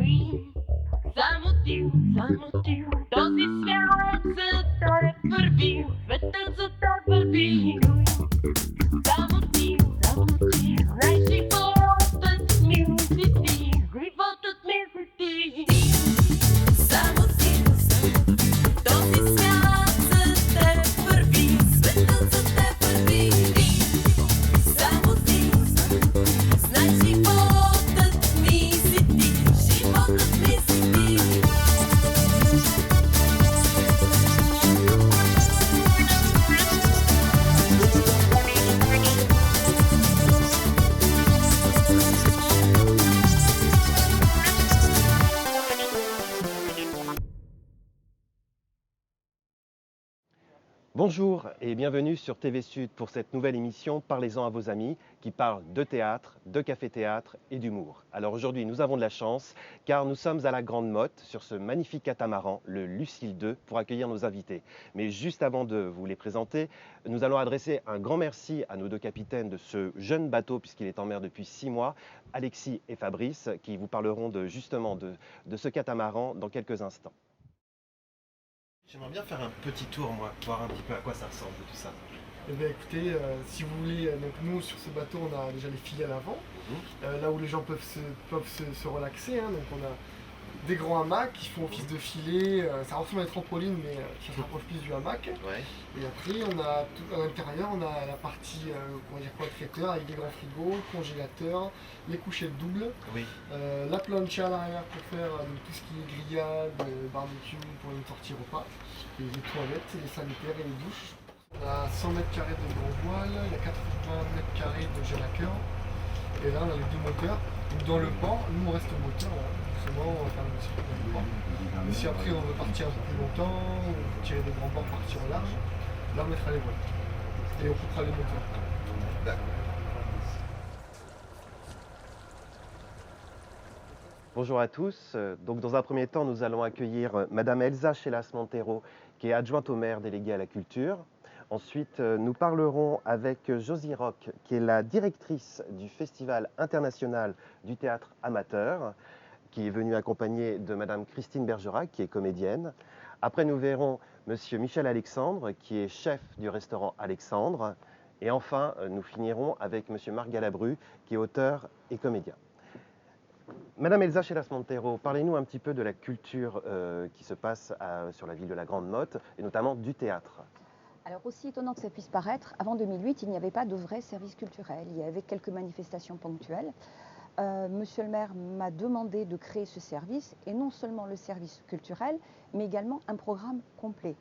verbi. Samotiu, dozi świat tak verbi, vetel se tak verbi. Samotiu, reizi voortet musiti, grivotet musiti. Samotiu, dozi świat tak verbi, vetel se tak verbi. Samotiu, znaj životet musiti, životet musiti. Bonjour et bienvenue sur TV Sud pour cette nouvelle émission Parlez-en à vos amis qui parle de théâtre, de café-théâtre et d'humour. Alors aujourd'hui nous avons de la chance car nous sommes à la Grande Motte sur ce magnifique catamaran, le Lucille 2, pour accueillir nos invités. Mais juste avant de vous les présenter, nous allons adresser un grand merci à nos deux capitaines de ce jeune bateau puisqu'il est en mer depuis 6 mois, Alexis et Fabrice, qui vous parleront justement de ce catamaran dans quelques instants. J'aimerais bien faire un petit tour, moi, voir un petit peu à quoi ça ressemble tout ça. Eh bien écoutez, si vous voulez, donc nous sur ce bateau on a déjà les filets à l'avant, là où les gens peuvent se relaxer, hein, donc on a des grands hamacs qui font office de filet, ça ressemble à une trampoline mais ça se rapproche plus du hamac. Ouais. Et après on a à l'intérieur on a la partie on va dire quoi, traiteur avec des grands frigos, congélateurs, les couchettes doubles, Oui. la plancha à l'arrière pour faire tout ce qui est grillade, barbecue pour une sortie repas, et les toilettes, les sanitaires et les douches. On a 100 mètres carrés de grand voile, il y a 80 mètres carrés de gel à cœur, et là on a les deux moteurs. Donc dans le port, nous on reste au moteur, forcément on va faire le circuit dans le port. Mais si après on veut partir un peu plus longtemps, on veut tirer des grands ports, partir au large, là on mettra les voiles. Et on coupera les moteurs. D'accord. Bonjour à tous. Donc, dans un premier temps, nous allons accueillir Madame Elsa Chelas-Montero, qui est adjointe au maire déléguée à la culture. Ensuite, nous parlerons avec Josie Roch, qui est la directrice du Festival international du théâtre amateur, qui est venue accompagnée de Madame Christine Bergerac, qui est comédienne. Après, nous verrons Monsieur Michel Alexandre, qui est chef du restaurant Alexandre. Et enfin, nous finirons avec Monsieur Marc Galabru, qui est auteur et comédien. Madame Elsa Chelas-Montero, parlez-nous un petit peu de la culture qui se passe sur la ville de la Grande Motte, et notamment du théâtre. Alors aussi étonnant que ça puisse paraître, avant 2008, il n'y avait pas de vrai service culturel. Il y avait quelques manifestations ponctuelles. Monsieur le maire m'a demandé de créer ce service, et non seulement le service culturel, mais également un programme complet.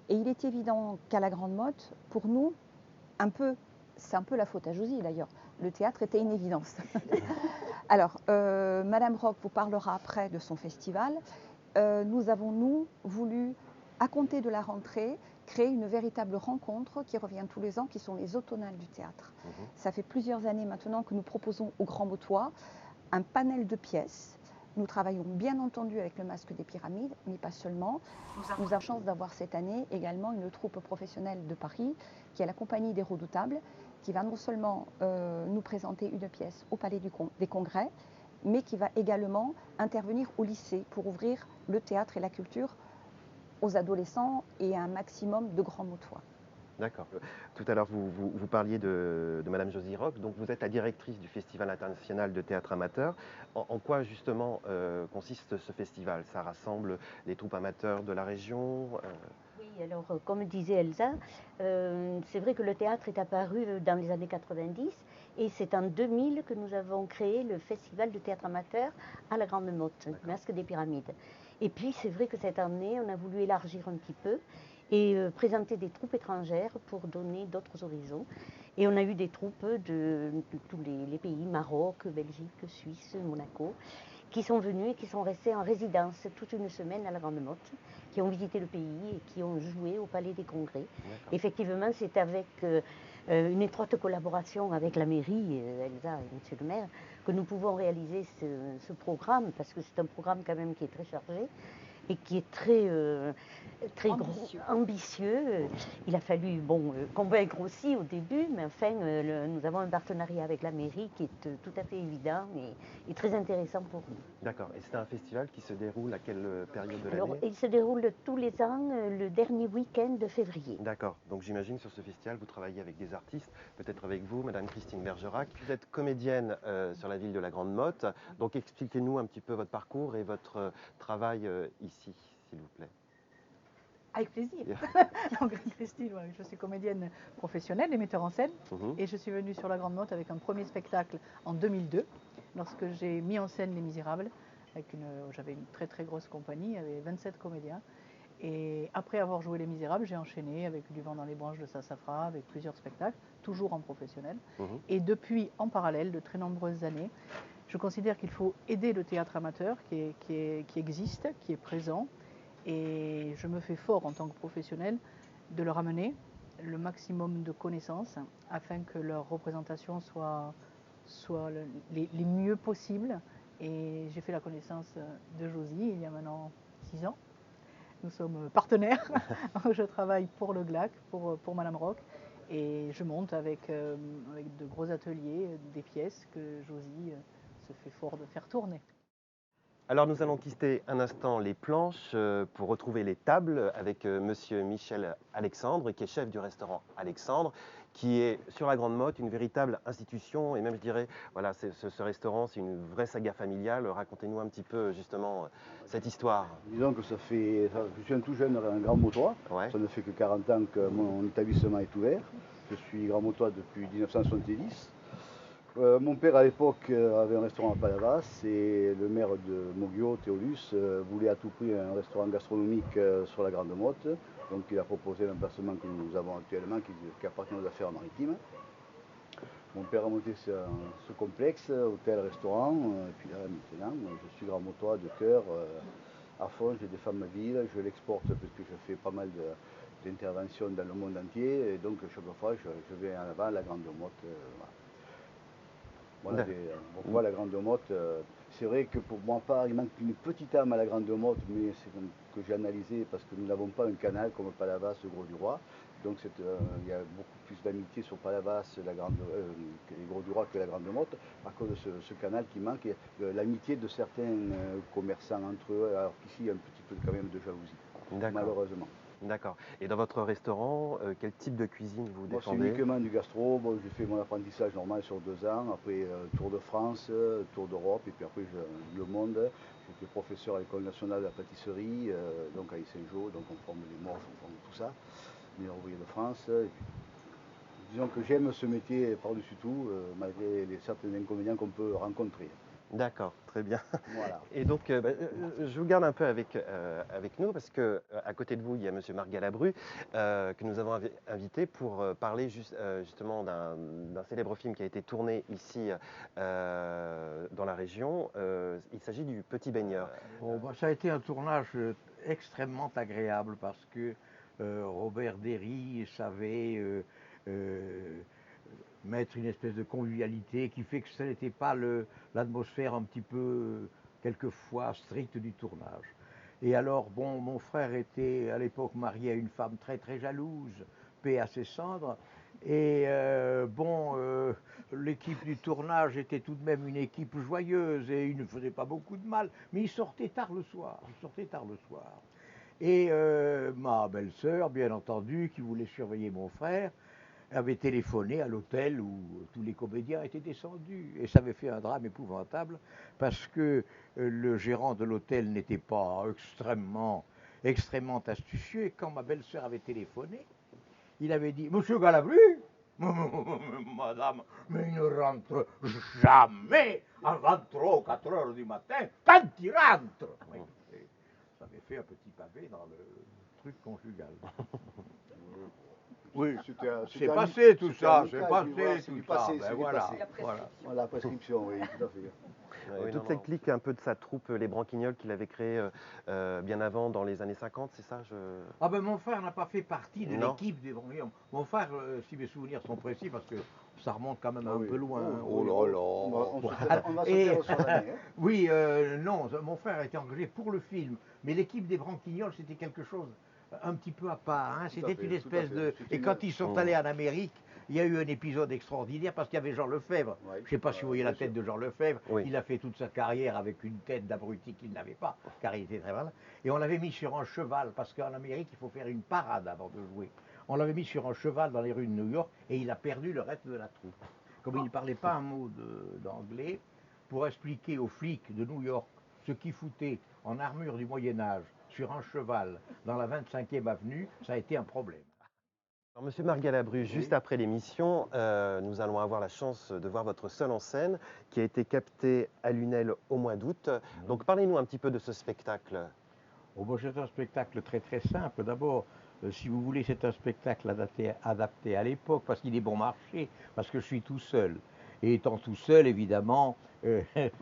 Et il est évident qu'à la Grande Motte, pour nous, c'est un peu la faute à Josie d'ailleurs, le théâtre était une évidence. Alors, Madame Roch vous parlera après de son festival. Nous avons, voulu, à compter de la rentrée, créer une véritable rencontre qui revient tous les ans, qui sont les automnales du théâtre. Ça fait plusieurs années maintenant que nous proposons au Grand Mottois un panel de pièces. Nous travaillons bien entendu avec le Masque des Pyramides, mais pas seulement. Nous avons la chance d'avoir cette année également une troupe professionnelle de Paris, qui est la Compagnie des Redoutables, qui va non seulement nous présenter une pièce au Palais des Congrès, mais qui va également intervenir au lycée pour ouvrir le théâtre et la culture aux adolescents et à un maximum de grands Mottois. D'accord. Tout à l'heure, vous parliez de Madame Josie Roch, donc vous êtes la directrice du Festival international de théâtre amateur. En quoi justement consiste ce festival? Ça rassemble les troupes amateurs de la région Oui, alors comme disait Elsa, c'est vrai que le théâtre est apparu dans les années 90 et c'est en 2000 que nous avons créé le Festival de théâtre amateur à la Grande Motte, Masque des Pyramides. Et puis c'est vrai que cette année, on a voulu élargir un petit peu et présenter des troupes étrangères pour donner d'autres horizons. Et on a eu des troupes de tous les pays, Maroc, Belgique, Suisse, Monaco, qui sont venus et qui sont restés en résidence toute une semaine à la Grande Motte, qui ont visité le pays et qui ont joué au Palais des Congrès. Effectivement, c'est avec une étroite collaboration avec la mairie, Elsa et Monsieur le maire, que nous pouvons réaliser ce programme, parce que c'est un programme quand même qui est très chargé. et qui est très, très Ambitieux. ambitieux. Il a fallu convaincre aussi au début, mais enfin, nous avons un partenariat avec la mairie qui est tout à fait évident et très intéressant pour nous. D'accord. Et c'est un festival qui se déroule à quelle période de Alors, l'année? il se déroule tous les ans, le dernier week-end de février. D'accord. Donc j'imagine sur ce festival, vous travaillez avec des artistes, peut-être avec vous, Madame Christine Bergerac. Vous êtes comédienne sur la ville de la Grande Motte. Donc expliquez-nous un petit peu votre parcours et votre travail ici, s'il vous plaît. Avec plaisir. Donc, Christine, ouais, je suis comédienne professionnelle et metteur en scène. Mhm. Et je suis venue sur la Grande Motte avec un premier spectacle en 2002, lorsque j'ai mis en scène Les Misérables. J'avais une très très grosse compagnie, il y avait 27 comédiens. Et après avoir joué Les Misérables, j'ai enchaîné avec Du vent dans les branches de Sassafras, avec plusieurs spectacles, toujours en professionnel. Mhm. Et depuis, en parallèle, de très nombreuses années, je considère qu'il faut aider le théâtre amateur qui existe, qui est présent. Et je me fais fort en tant que professionnel de leur amener le maximum de connaissances afin que leur représentation soit les mieux possibles. Et j'ai fait la connaissance de Josie il y a maintenant 6 ans. Nous sommes partenaires. Je travaille pour le GLAC, pour Madame Rock. Et je monte avec de gros ateliers des pièces que Josie se fait fort de faire tourner. Alors nous allons quitter un instant les planches pour retrouver les tables avec Monsieur Michel Alexandre, qui est chef du restaurant Alexandre, qui est sur la Grande Motte une véritable institution, et même je dirais, voilà, ce restaurant, c'est une vraie saga familiale. Racontez-nous un petit peu justement cette histoire. Disons que je suis un tout jeune, un grand motois. Ouais. Ça ne fait que 40 ans que mon établissement est ouvert. Je suis grand motois depuis 1970. Mon père à l'époque avait un restaurant à Palavas et le maire de Moguio, Théolus, voulait à tout prix un restaurant gastronomique sur la Grande Motte. Donc il a proposé l'emplacement que nous avons actuellement qui appartient aux affaires maritimes. Mon père a monté ce complexe, hôtel-restaurant, et puis là maintenant je suis grand motois de cœur à fond, j'ai des femmes à ville, je l'exporte parce que je fais pas mal d'interventions dans le monde entier et donc chaque fois je vais en avant la Grande Motte. Voilà, pourquoi la Grande Motte c'est vrai que pour ma part, il manque une petite âme à la Grande Motte, mais c'est que j'ai analysé parce que nous n'avons pas un canal comme Palavas, le Gros du Roi. Donc il y a beaucoup plus d'amitié sur Palavas, les Gros du Roi que la Grande Motte, à cause de ce canal qui manque, et l'amitié de certains commerçants entre eux, alors qu'ici il y a un petit peu quand même de jalousie, malheureusement. D'accord. Et dans votre restaurant, quel type de cuisine vous Moi, c'est défendez? uniquement du gastro. Bon, j'ai fait mon apprentissage normal sur 2 ans. Après, Tour de France, Tour d'Europe. Et puis après, le monde. J'étais professeur à l'École nationale de la pâtisserie, donc à Saint-Jean. Donc on forme les morts, on forme tout ça. Meilleur ouvrier de France. Et puis, disons que j'aime ce métier par-dessus tout, malgré certains inconvénients qu'on peut rencontrer. D'accord, très bien. Voilà. Et donc, je vous garde un peu avec nous parce que à côté de vous, il y a Monsieur Marc Galabru que nous avons invité pour parler justement d'un célèbre film qui a été tourné ici dans la région. Il s'agit du Petit Baigneur. Ça a été un tournage extrêmement agréable parce que Robert Derry savait mettre une espèce de convivialité qui fait que ce n'était pas l'atmosphère un petit peu quelquefois stricte du tournage. Et alors, bon, mon frère était à l'époque marié à une femme très très jalouse, paix à ses cendres. Et l'équipe du tournage était tout de même une équipe joyeuse et il ne faisait pas beaucoup de mal, mais il sortait tard le soir. Et ma belle-sœur, bien entendu, qui voulait surveiller mon frère, avait téléphoné à l'hôtel où tous les comédiens étaient descendus. Et ça avait fait un drame épouvantable parce que le gérant de l'hôtel n'était pas extrêmement astucieux. Et quand ma belle-sœur avait téléphoné, il avait dit « Monsieur Galabru, madame, mais il ne rentre jamais avant 3 ou 4 heures du matin quand il rentre !» Ça avait fait un petit pavé dans le truc conjugal. Oui, c'était c'est un- passé tout c'était ça, amical, c'est puis passé voilà, c'est tout du ça. passé, Ben c'est du voilà, passé. voilà. La prescription, oui, tout à fait. Ouais, non, toute cette clique un peu de sa troupe, les Branquignoles, qu'il avait créée bien avant, dans les années 50, c'est ça Ah ben mon frère n'a pas fait partie de Non. l'équipe des Branquignoles. Mon frère, si mes souvenirs sont précis, parce que ça remonte quand même Ah un oui. peu loin. Oh, Oh oui, là on va- on là. se taire- on va se Et- taire sur l'année, hein. Oui, non, mon frère a été engagé pour le film, mais l'équipe des Branquignoles, c'était quelque chose un petit peu à part. Hein. Tout à C'était fait, une tout à espèce fait. de... C'était Et une- quand ils sont Oh. allés en Amérique, il y a eu un épisode extraordinaire parce qu'il y avait Jean Lefebvre. Ouais. Je ne sais pas si vous voyez Bien la tête sûr. de Jean Lefebvre. Oui. Il a fait toute sa carrière avec une tête d'abruti qu'il n'avait pas, car il était très mal. Et on l'avait mis sur un cheval, parce qu'en Amérique, il faut faire une parade avant de jouer. On l'avait mis sur un cheval dans les rues de New York et il a perdu le reste de la troupe. Comme il ne parlait pas un mot d'anglais, pour expliquer aux flics de New York ce qui foutait en armure du Moyen-Âge sur un cheval dans la 25e avenue, ça a été un problème. Alors, Monsieur Margalabru, juste après l'émission, nous allons avoir la chance de voir votre seul en scène qui a été capté à Lunel au mois d'août. Donc parlez-nous un petit peu de ce spectacle. Oh, bon, c'est un spectacle très très simple. D'abord, si vous voulez, c'est un spectacle adapté à l'époque parce qu'il est bon marché, parce que je suis tout seul. Et étant tout seul, évidemment,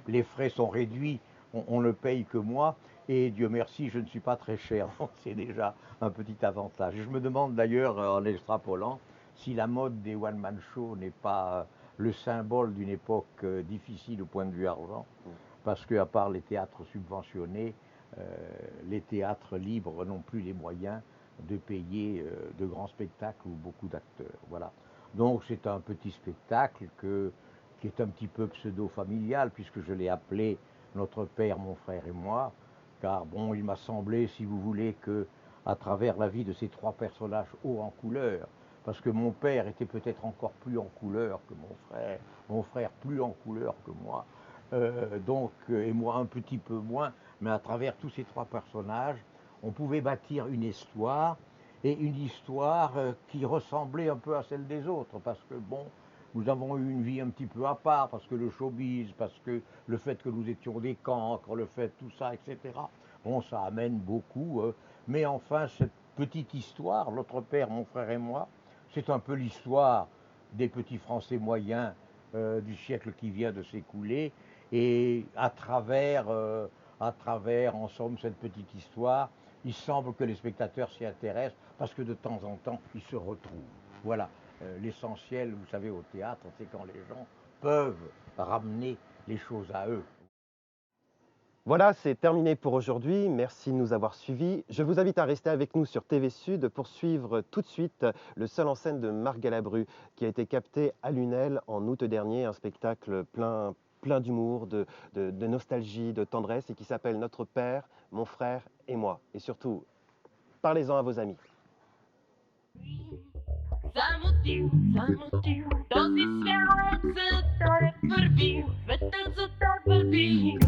les frais sont réduits, on ne paye que moi. Et Dieu merci, je ne suis pas très cher, donc c'est déjà un petit avantage. Et je me demande d'ailleurs, en extrapolant, si la mode des one-man shows n'est pas le symbole d'une époque difficile au point de vue argent, parce qu'à part les théâtres subventionnés, les théâtres libres n'ont plus les moyens de payer de grands spectacles ou beaucoup d'acteurs. Voilà. Donc c'est un petit spectacle qui est un petit peu pseudo-familial, puisque je l'ai appelé Notre Père, mon frère et moi, car bon, il m'a semblé, si vous voulez, que à travers la vie de ces trois personnages hauts en couleur, parce que mon père était peut-être encore plus en couleur que mon frère plus en couleur que moi, et moi un petit peu moins, mais à travers tous ces trois personnages, on pouvait bâtir une histoire, et une histoire qui ressemblait un peu à celle des autres, parce que bon, nous avons eu une vie un petit peu à part, parce que le showbiz, parce que le fait que nous étions des cancres, le fait tout ça, etc. Bon, ça amène beaucoup, mais enfin, cette petite histoire, Notre Père, mon frère et moi, c'est un peu l'histoire des petits Français moyens du siècle qui vient de s'écouler, et à travers, en somme, cette petite histoire, il semble que les spectateurs s'y intéressent, parce que de temps en temps, ils se retrouvent. Voilà. L'essentiel, vous savez, au théâtre, c'est quand les gens peuvent ramener les choses à eux. Voilà, c'est terminé pour aujourd'hui. Merci de nous avoir suivis. Je vous invite à rester avec nous sur TV Sud pour suivre tout de suite le seul en scène de Marc Galabru, qui a été capté à Lunel en août dernier, un spectacle plein d'humour, de nostalgie, de tendresse, et qui s'appelle Notre Père, mon frère et moi. Et surtout, parlez-en à vos amis. Zamotiv, to zі свят, це так порвів, ветер це так порвів.